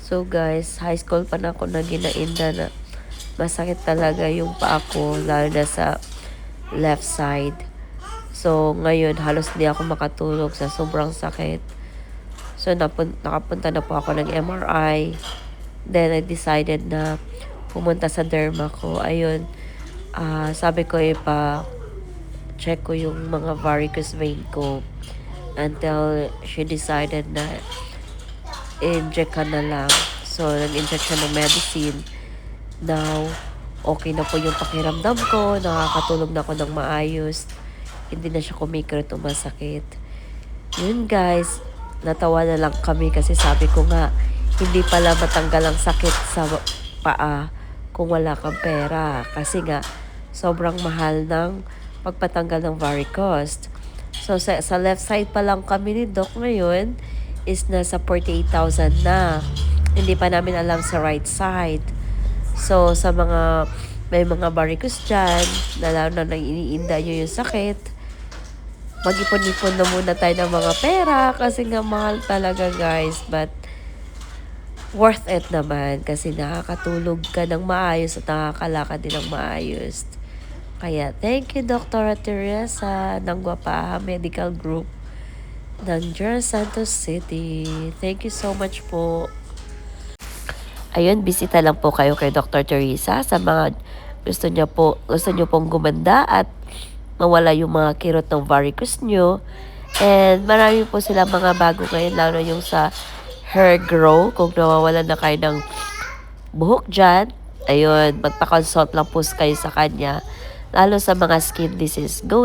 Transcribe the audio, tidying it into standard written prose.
So guys, high school pa na ako na ginainda na masakit talaga yung paa ko, lalo na sa left side. So ngayon, halos di ako makatulog sa sobrang sakit. So nakapunta na po ako ng MRI. Then I decided na pumunta sa derma ko. Ayun, sabi ko check ko yung mga varicose vein ko until she decided na inject ka na lang. So, nag-inject siya ng medicine. Now, okay na po yung pakiramdam ko. Nakakatulog na ako ng maayos. Hindi na siya kumikirot o masakit. Yun guys, natawa na lang kami kasi sabi ko nga, hindi pala matanggal ang sakit sa paa kung wala kang pera. Kasi nga, sobrang mahal ng pagpatanggal ng varicose. So, sa left side pa lang kami ni Doc ngayon is nasa 48,000 na. Hindi pa namin alam sa right side. So, sa may mga varicose dyan, na lalo na iniinda nyo yung sakit, mag-ipon-ipon na muna tayo ng mga pera kasi nga mahal talaga guys. But, worth it naman kasi nakakatulog ka ng maayos at nakakalakad din ng maayos. Kaya, thank you Dr. Teresa ng Guapaha Medical Group ng General Santos City. Thank you so much po. Ayun, bisita lang po kayo kay Dr. Teresa sa mga gusto niyo pong gumanda at mawala yung mga kirot ng varicose nyo. And marami po sila mga bago ngayon, lalo yung sa hair grow. Kung nawawalan na kayo ng buhok dyan, ayun, magpa-consult lang po kayo sa kanya. Lalo sa mga skin disease. Go!